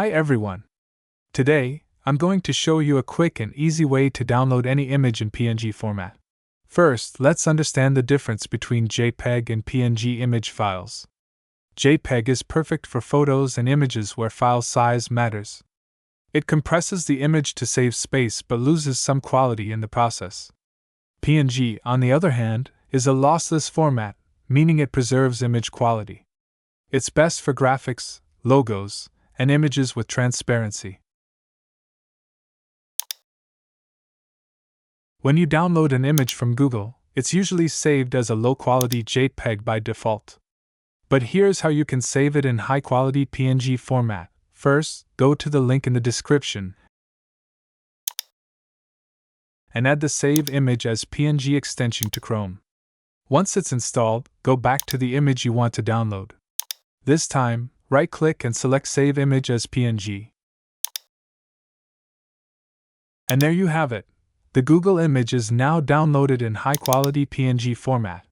Hi everyone! Today, I'm going to show you a quick and easy way to download any image in PNG format. First, let's understand the difference between JPEG and PNG image files. JPEG is perfect for photos and images where file size matters. It compresses the image to save space but loses some quality in the process. PNG, on the other hand, is a lossless format, meaning it preserves image quality. It's best for graphics, logos, and images with transparency. When you download an image from Google, it's usually saved as a low-quality JPEG by default. But here's how you can save it in high-quality PNG format. First, go to the link in the description and add the Save Image as PNG extension to Chrome. Once it's installed, go back to the image you want to download. This time, right-click and select Save Image as PNG. And there you have it. The Google image is now downloaded in high-quality PNG format.